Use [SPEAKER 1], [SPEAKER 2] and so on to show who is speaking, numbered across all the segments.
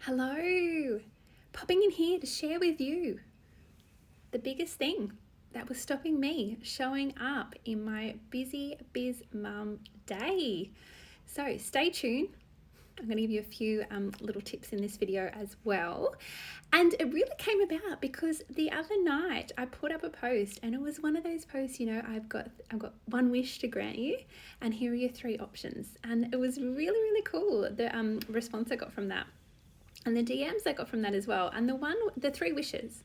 [SPEAKER 1] Hello, popping in here to share with you the biggest thing that was stopping me showing up in my busy biz mum day. So stay tuned. I'm going to give you a few little tips in this video as well. And it really came about because the other night I put up a post, and it was one of those posts, I've got one wish to grant you, and here are your 3 options. And it was really cool, the response I got from that. And the DMs I got from that as well. And the 3 wishes,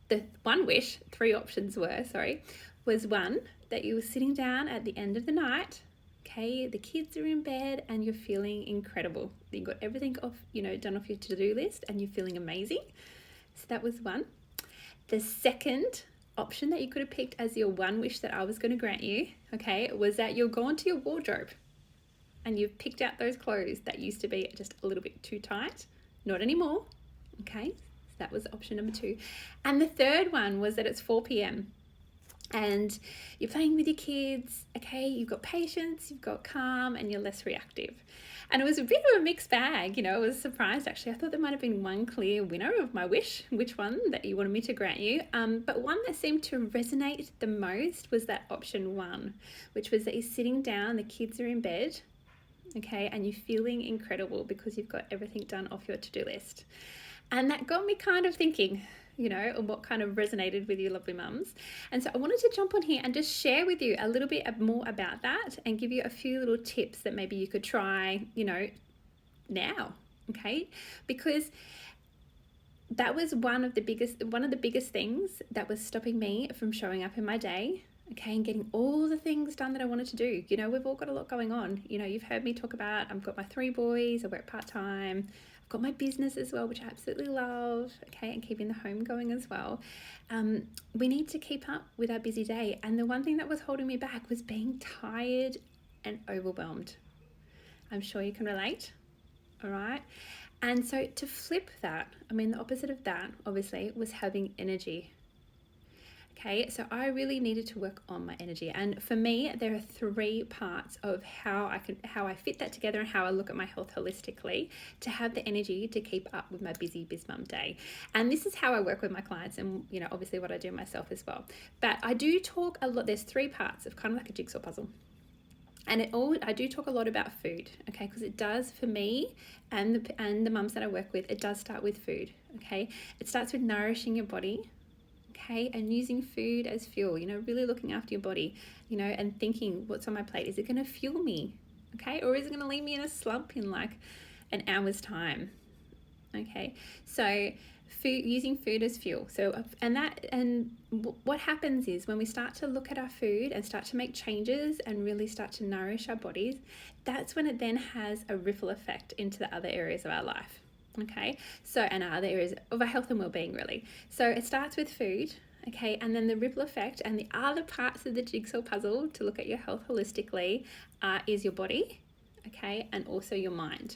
[SPEAKER 1] the one wish, 3 options was one, that you were sitting down at the end of the night, okay, the kids are in bed and you're feeling incredible. You got everything off, done off your to-do list and you're feeling amazing. So that was one. The second option that you could have picked as your one wish that I was going to grant you, okay, was that you'll go into your wardrobe and you've picked out those clothes that used to be just a little bit too tight. Not anymore. Okay, so that was option number 2. And the third one was that it's 4 p.m. and you're playing with your kids. Okay, you've got patience, you've got calm, and you're less reactive. And it was a bit of a mixed bag, I was surprised actually. I thought there might have been one clear winner of my wish, which one that you wanted me to grant you. But one that seemed to resonate the most was that option 1, which was that you're sitting down, the kids are in bed, okay, and you're feeling incredible because you've got everything done off your to-do list. And that got me kind of thinking, what kind of resonated with you lovely mums. And so I wanted to jump on here and just share with you a little bit more about that and give you a few little tips that maybe you could try, now, okay? Because that was one of the biggest things that was stopping me from showing up in my day, okay, and getting all the things done that I wanted to do. We've all got a lot going on. You've heard me talk about, I've got my 3 boys, I work part-time, I've got my business as well, which I absolutely love, okay, and keeping the home going as well. We need to keep up with our busy day. And the one thing that was holding me back was being tired and overwhelmed. I'm sure you can relate, all right? And so to flip that, the opposite of that, obviously, was having energy. Okay, so I really needed to work on my energy. And for me, there are 3 parts of how I fit that together and how I look at my health holistically to have the energy to keep up with my busy biz mum day. And this is how I work with my clients and, obviously what I do myself as well. But I do talk a lot, there's 3 parts of kind of like a jigsaw puzzle. And I do talk a lot about food, okay, because it does for me and the mums that I work with, it does start with food, okay. It starts with nourishing your body, okay, and using food as fuel, really looking after your body, and thinking, what's on my plate? Is it going to fuel me, okay, or is it going to leave me in a slump in like an hour's time, okay? So using food as fuel. So what happens is when we start to look at our food and start to make changes and really start to nourish our bodies, that's when it then has a ripple effect into the other areas of our life. Okay, so and other areas of our health and well-being, really. So it starts with food, okay, and then the ripple effect and the other parts of the jigsaw puzzle to look at your health holistically is your body, okay, and also your mind.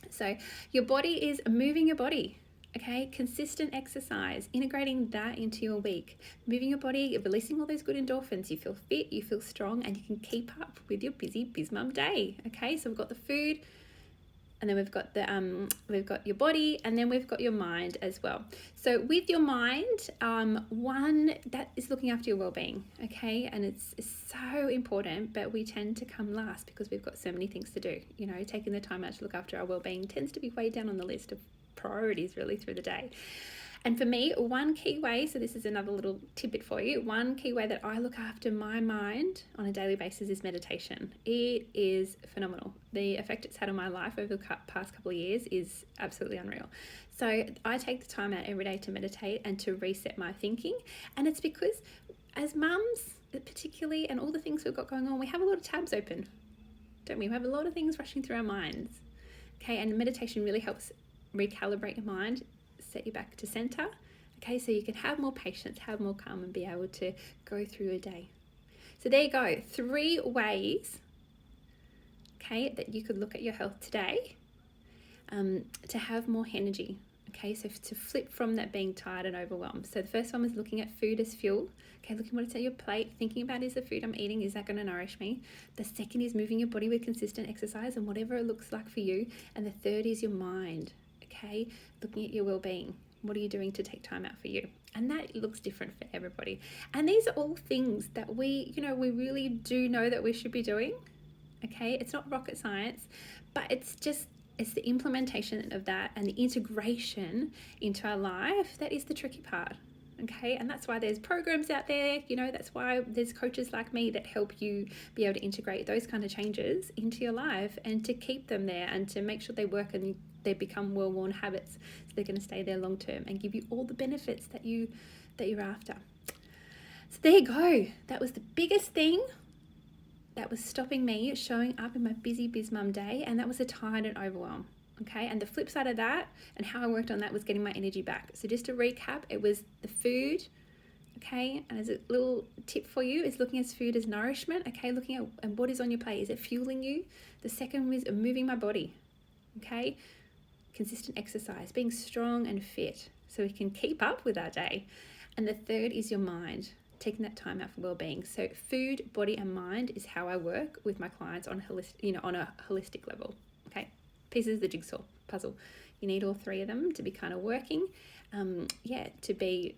[SPEAKER 1] So your body is moving your body, okay, consistent exercise, integrating that into your week, moving your body, releasing all those good endorphins. You feel fit, you feel strong, and you can keep up with your busy biz mum day. Okay, so we've got the food, and then we've got your body, and then we've got your mind as well. So with your mind, one that is looking after your well-being, okay, and it's so important, but we tend to come last because we've got so many things to do. Taking the time out to look after our well-being tends to be way down on the list of priorities really through the day. And for me, one key way, so this is another little tidbit for you, one key way that I look after my mind on a daily basis is meditation. It is phenomenal. The effect it's had on my life over the past couple of years is absolutely unreal. So I take the time out every day to meditate and to reset my thinking. And it's because as mums, particularly, and all the things we've got going on, we have a lot of tabs open, don't we? We have a lot of things rushing through our minds. Okay, and meditation really helps recalibrate your mind, set you back to center, okay, so you can have more patience, have more calm, and be able to go through a day. So there you go, 3 ways, okay, that you could look at your health today to have more energy. Okay, so to flip from that being tired and overwhelmed. So the first one was looking at food as fuel. Okay, looking what's at your plate, thinking about, is the food I'm eating, is that going to nourish me? The second is moving your body with consistent exercise and whatever it looks like for you. And the third is your mind. okay? Looking at your well-being. What are you doing to take time out for you? And that looks different for everybody. And these are all things that we really do know that we should be doing, okay? It's not rocket science, but it's the implementation of that and the integration into our life that is the tricky part, okay? And that's why there's programs out there, that's why there's coaches like me that help you be able to integrate those kind of changes into your life and to keep them there and to make sure they work and they become well-worn habits, so they're going to stay there long term and give you all the benefits that you're after. So there you go. That was the biggest thing that was stopping me showing up in my busy biz mum day, and that was a tide and overwhelm. Okay, and the flip side of that and how I worked on that was getting my energy back. So just to recap, it was the food, okay, and as a little tip for you is looking at food as nourishment, okay, looking at what is on your plate. Is it fueling you? The second was moving my body, okay, consistent exercise, being strong and fit so we can keep up with our day. And the third is your mind, taking that time out for well-being. So food, body, and mind is how I work with my clients on a holistic level. Okay, pieces of the jigsaw puzzle. You need all three of them to be kind of working. To be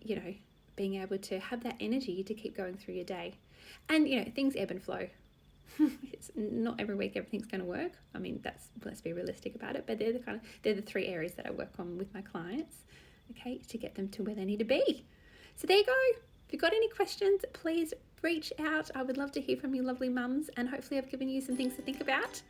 [SPEAKER 1] being able to have that energy to keep going through your day. And things ebb and flow. It's not every week everything's going to work. I mean, let's be realistic about it. But they're the three areas that I work on with my clients. Okay, to get them to where they need to be. So there you go. If you've got any questions, please reach out. I would love to hear from you lovely mums, and hopefully I've given you some things to think about.